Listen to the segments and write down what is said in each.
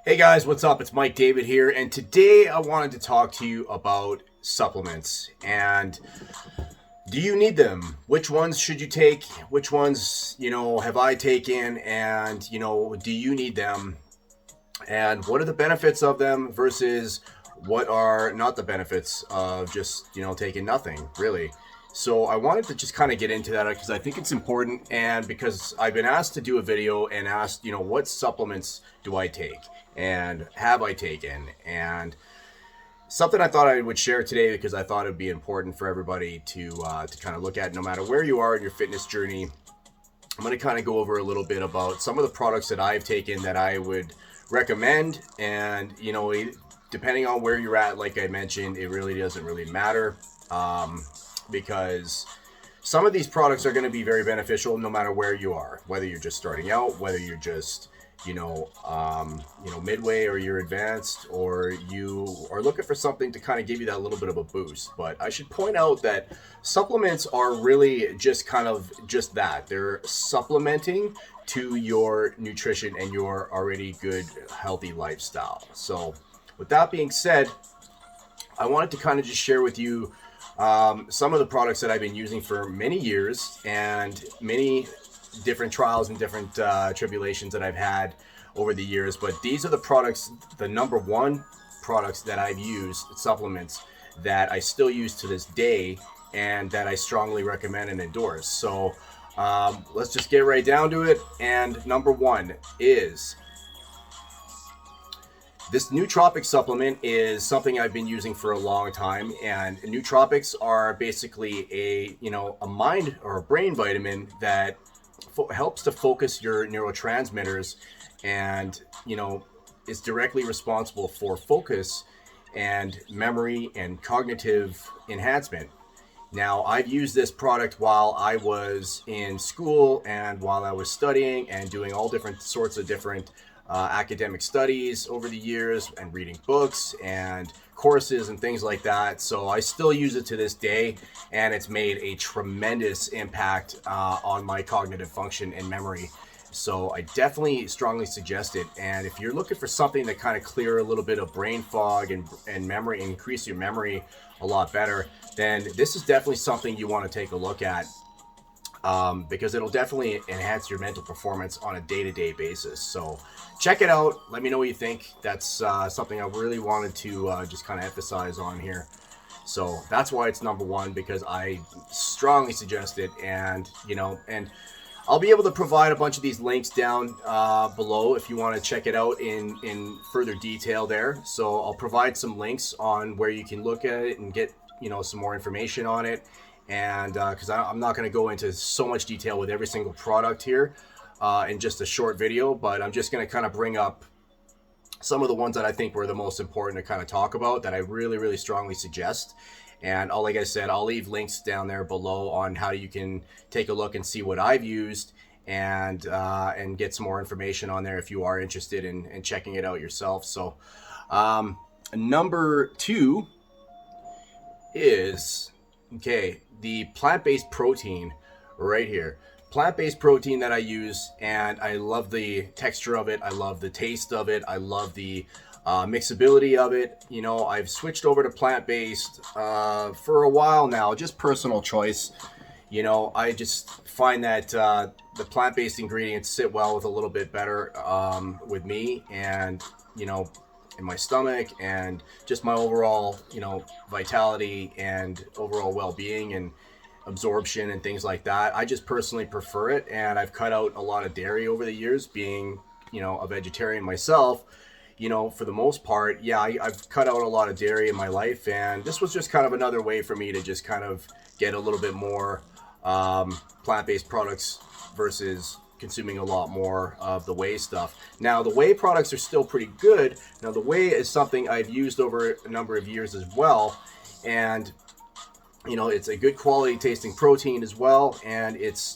Hey guys, what's up? It's Mike David here, and today I wanted to talk to you about supplements. And do you need them? Which ones should you take? Which ones, have I taken? And, do you need them? And what are the benefits of them versus what are not the benefits of just, taking nothing, really? So I wanted to just kind of get into that because I think it's important, and because I've been asked to do a video and asked, what supplements do I take and have I taken? And something I thought I would share today because I thought it'd be important for everybody to kind of look at, no matter where you are in your fitness journey. I'm going to kind of go over a little bit about some of the products that I've taken that I would recommend. And, depending on where you're at, like I mentioned, it really doesn't really matter, because some of these products are going to be very beneficial no matter where you are, whether you're just starting out, whether you're just, midway, or you're advanced, or you are looking for something to kind of give you that little bit of a boost. But I should point out that supplements are really just just that. They're supplementing to your nutrition and your already good, healthy lifestyle. So with that being said, I wanted to kind of just share with you some of the products that I've been using for many years, and many different trials and different tribulations that I've had over the years. But these are the products, the number one products that I've used, supplements that I still use to this day, and that I strongly recommend and endorse. So let's just get right down to it. And number one is this Nootropic Supplement. Is something I've been using for a long time, and nootropics are basically a mind or a brain vitamin that helps to focus your neurotransmitters, and is directly responsible for focus and memory and cognitive enhancement. Now, I've used this product while I was in school and while I was studying and doing all different sorts of different academic studies over the years, and reading books and courses and things like that. So I still use it to this day, and it's made a tremendous impact on my cognitive function and memory. So I definitely strongly suggest it. And if you're looking for something to kind of clear a little bit of brain fog and memory, and increase your memory a lot better, then this is definitely something you want to take a look at, because it'll definitely enhance your mental performance on a day-to-day basis. So check it out. Let me know what you think. That's something I really wanted to just kind of emphasize on here. So that's why it's number one, because I strongly suggest it. And and I'll be able to provide a bunch of these links down below if you want to check it out in further detail there. So I'll provide some links on where you can look at it and get some more information on it. And because I'm not going to go into so much detail with every single product here in just a short video, but I'm just going to kind of bring up some of the ones that I think were the most important to kind of talk about, that I really, really strongly suggest. And like I said, I'll leave links down there below on how you can take a look and see what I've used, and get some more information on there if you are interested in checking it out yourself. So number two is, the plant-based protein right here. Plant-based protein that I use, and I love the texture of it. I love the taste of it. I love the mixability of it. I've switched over to plant-based for a while now, just personal choice. I just find that the plant-based ingredients sit well with a little bit better with me, and in my stomach, and just my overall vitality and overall well-being and absorption and things like that. I just personally prefer it, and I've cut out a lot of dairy over the years, being a vegetarian myself. For the most part, I've cut out a lot of dairy in my life, and this was just kind of another way for me to just kind of get a little bit more plant-based products versus consuming a lot more of the whey stuff. Now, the whey products are still pretty good. Now, the whey is something I've used over a number of years as well, and it's a good quality tasting protein as well, and it's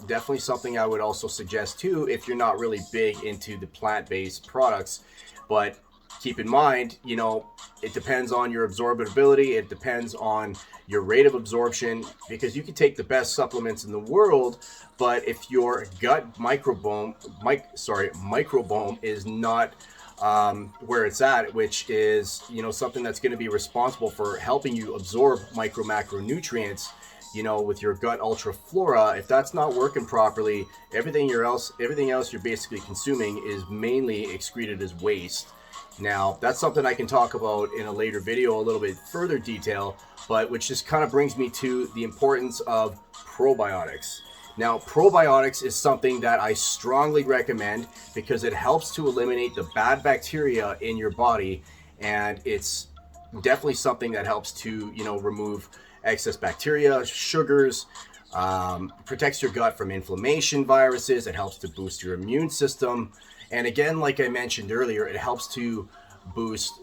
definitely something I would also suggest too if you're not really big into the plant-based products. But keep in mind, it depends on your absorbability. It depends on your rate of absorption, because you can take the best supplements in the world, but if your gut microbiome is not where it's at, which is, something that's going to be responsible for helping you absorb micro macronutrients, with your gut ultraflora. If that's not working properly, everything else you're basically consuming is mainly excreted as waste. Now, that's something I can talk about in a later video, a little bit further detail, but which just kind of brings me to the importance of probiotics. Now, probiotics is something that I strongly recommend because it helps to eliminate the bad bacteria in your body, and it's definitely something that helps to, remove excess bacteria, sugars, protects your gut from inflammation, viruses. It helps to boost your immune system. And again, like I mentioned earlier, it helps to boost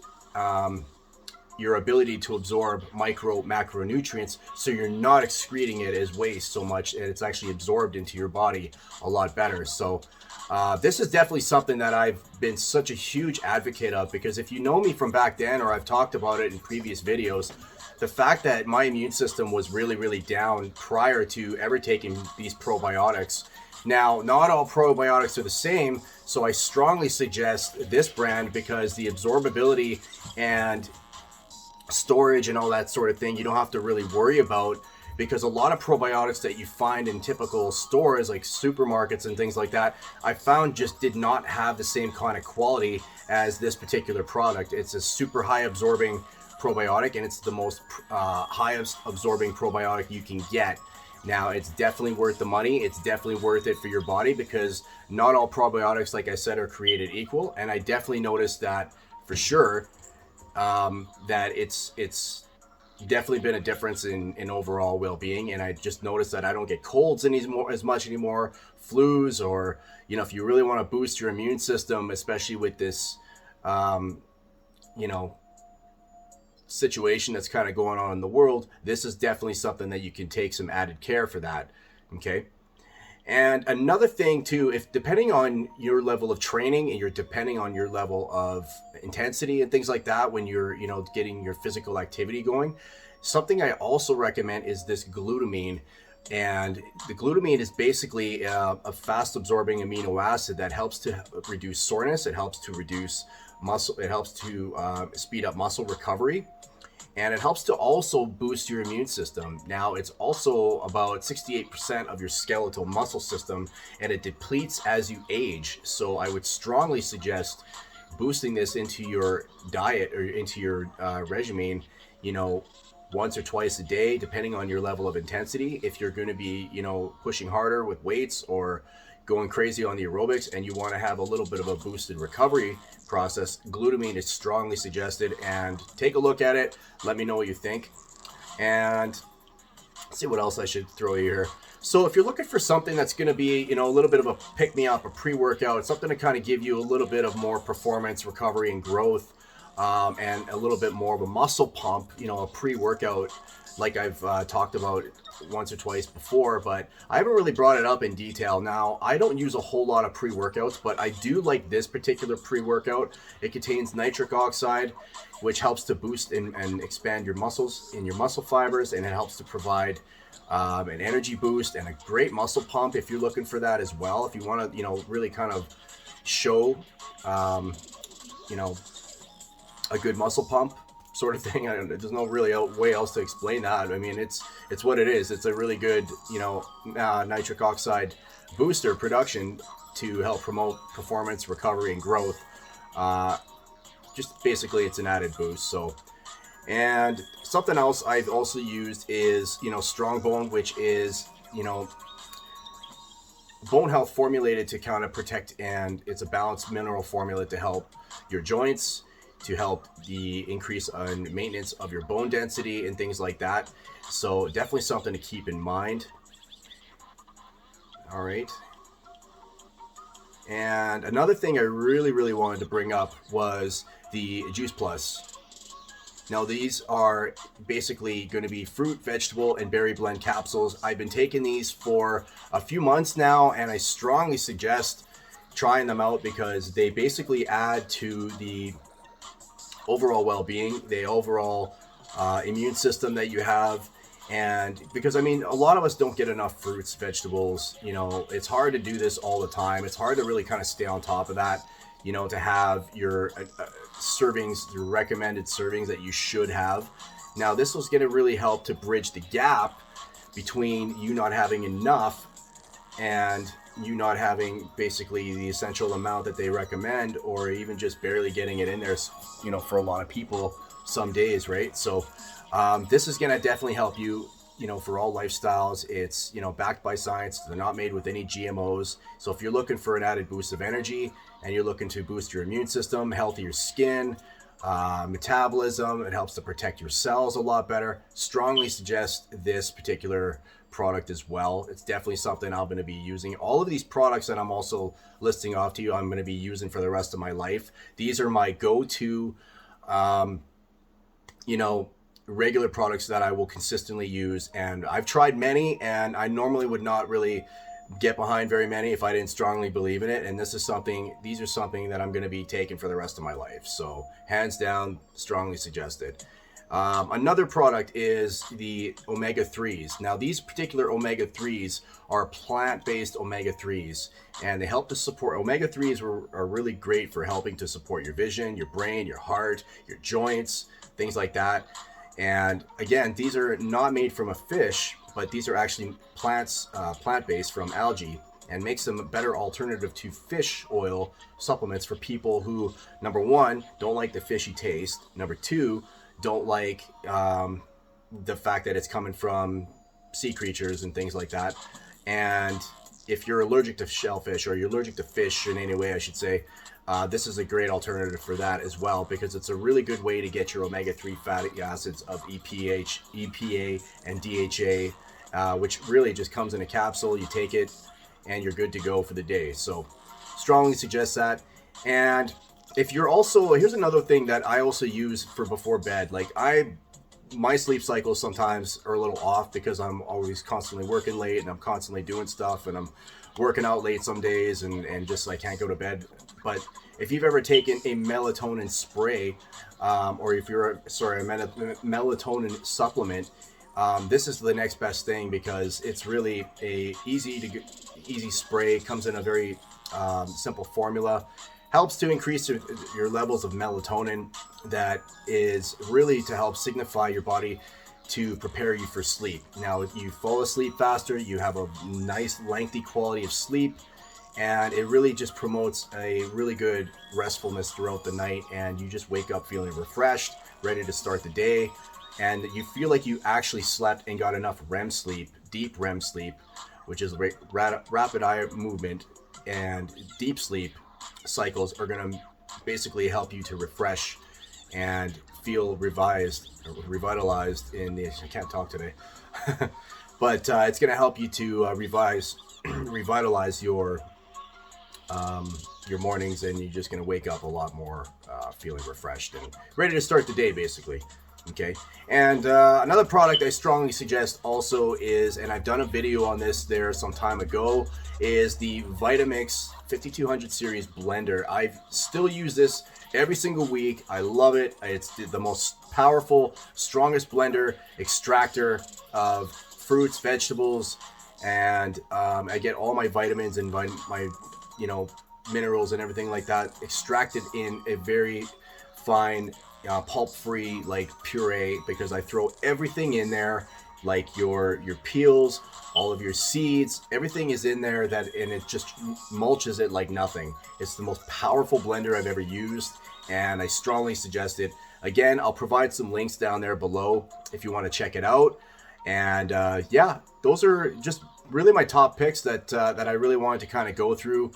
your ability to absorb micro macronutrients, so you're not excreting it as waste so much, and it's actually absorbed into your body a lot better. So this is definitely something that I've been such a huge advocate of, because if you know me from back then, or I've talked about it in previous videos, the fact that my immune system was really, really down prior to ever taking these probiotics. Now, not all probiotics are the same, so I strongly suggest this brand because the absorbability and storage and all that sort of thing you don't have to really worry about, because a lot of probiotics that you find in typical stores like supermarkets and things like that, I found just did not have the same kind of quality as this particular product. It's a super high absorbing probiotic, and it's the most highest absorbing probiotic you can get. Now, it's definitely worth the money. It's definitely worth it for your body, because not all probiotics, like I said, are created equal. And I definitely noticed that for sure, that it's definitely been a difference in overall well-being. And I just noticed that I don't get colds as much anymore, flus, or, if you really want to boost your immune system, especially with this, situation that's kind of going on in the world, this is definitely something that you can take some added care for that. Okay. And another thing too, if depending on your level of training and you're depending on your level of intensity and things like that, when you're, getting your physical activity going, something I also recommend is this glutamine. And the glutamine is basically a fast absorbing amino acid that helps to reduce soreness. It helps to reduce muscle. It helps to speed up muscle recovery. And it helps to also boost your immune system. Now, it's also about 68% of your skeletal muscle system, and it depletes as you age. So I would strongly suggest boosting this into your diet or into your regimen, once or twice a day, depending on your level of intensity. If you're going to be, pushing harder with weights or going crazy on the aerobics and you want to have a little bit of a boosted recovery process, glutamine is strongly suggested. And take a look at it. Let me know what you think. And let's see what else I should throw here. So if you're looking for something that's going to be, a little bit of a pick-me-up, a pre-workout, something to kind of give you a little bit of more performance, recovery, and growth, and a little bit more of a muscle pump, a pre-workout, like I've talked about once or twice before, but I haven't really brought it up in detail. Now, I don't use a whole lot of pre-workouts, but I do like this particular pre-workout. It contains nitric oxide, which helps to boost and expand your muscles in your muscle fibers, and it helps to provide an energy boost and a great muscle pump if you're looking for that as well. If you want to, really kind of show, a good muscle pump sort of thing. There's no really way else to explain that. I mean, it's what it is. It's a really good, nitric oxide booster production to help promote performance, recovery, and growth. Just basically, it's an added boost. So, and something else I've also used is, Strong Bone, which is, bone health formulated to kind of protect, and it's a balanced mineral formula to help your joints, to help the increase and maintenance of your bone density and things like that. So definitely something to keep in mind. All right. And another thing I really, really wanted to bring up was the Juice Plus. Now, these are basically going to be fruit, vegetable, and berry blend capsules. I've been taking these for a few months now, and I strongly suggest trying them out because they basically add to the overall well-being, the overall immune system that you have, And because I mean, a lot of us don't get enough fruits, vegetables. You know, it's hard to do this all the time. It's hard to really kind of stay on top of that. You know, to have your servings, your recommended servings that you should have. Now, this was going to really help to bridge the gap between you not having enough and you not having basically the essential amount that they recommend, or even just barely getting it in there, you know, for a lot of people some days, right? So this is going to definitely help you, you know, for all lifestyles. It's, you know, backed by science. They're not made with any GMOs. So if you're looking for an added boost of energy and you're looking to boost your immune system, healthier skin, metabolism, it helps to protect your cells a lot better, strongly suggest this particular product as well. It's definitely something I'm going to be using. All of these products that I'm also listing off to you, I'm going to be using for the rest of my life. These are my go-to, you know, regular products that I will consistently use. And I've tried many, and I normally would not really get behind very many if I didn't strongly believe in it. And these are something that I'm going to be taking for the rest of my life. So hands down, strongly suggested. Another product is the omega-3s. Now, these particular omega-3s are plant-based omega-3s, and they help to support. Omega-3s are really great for helping to support your vision, your brain, your heart, your joints, things like that. And again, these are not made from a fish, but these are actually plant-based from algae, and makes them a better alternative to fish oil supplements for people who, number one, don't like the fishy taste. Number two, don't like the fact that it's coming from sea creatures and things like that. And if you're allergic to shellfish, or you're allergic to fish in any way, I should say, this is a great alternative for that as well, because it's a really good way to get your omega-3 fatty acids of EPA, and DHA, which really just comes in a capsule. You take it and you're good to go for the day. So strongly suggest that. And if you're also, here's another thing that I also use for before bed. Like my sleep cycles sometimes are a little off because I'm always constantly working late, and I'm constantly doing stuff, and I'm working out late some days, and just I can't go to bed. But if you've ever taken a melatonin spray, or if you're a melatonin supplement, this is the next best thing, because it's really a easy spray. Comes in a very simple formula. Helps to increase your levels of melatonin. That is really to help signify your body to prepare you for sleep. Now, if you fall asleep faster, you have a nice lengthy quality of sleep, and it really just promotes a really good restfulness throughout the night, and you just wake up feeling refreshed, ready to start the day, and you feel like you actually slept and got enough REM sleep, deep REM sleep, which is rapid eye movement, and deep sleep cycles are going to basically help you to refresh and feel revitalized in the, I can't talk today, but it's going to help you to revitalize your mornings, and you're just going to wake up a lot more feeling refreshed and ready to start the day, basically. Okay. And another product I strongly suggest also is, and I've done a video on this there some time ago, is the Vitamix 5200 series blender. I still use this every single week. I love it. It's the most powerful, strongest blender extractor of fruits, vegetables, and I get all my vitamins and my minerals and everything like that extracted in a very fine pulp-free like puree, because I throw everything in there, like your peels, all of your seeds, everything is in there, and it just mulches it like nothing. It's the most powerful blender I've ever used, and I strongly suggest it. Again, I'll provide some links down there below if you want to check it out. And yeah, those are just really my top picks that I really wanted to kind of go through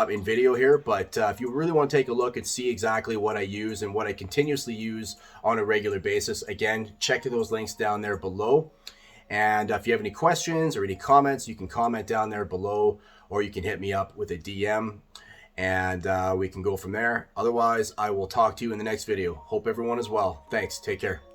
in video here. But if you really want to take a look and see exactly what I use and what I continuously use on a regular basis, again, check those links down there below. And if you have any questions or any comments, you can comment down there below, or you can hit me up with a DM, and we can go from there. Otherwise, I will talk to you in the next video. Hope everyone is well. Thanks. Take care.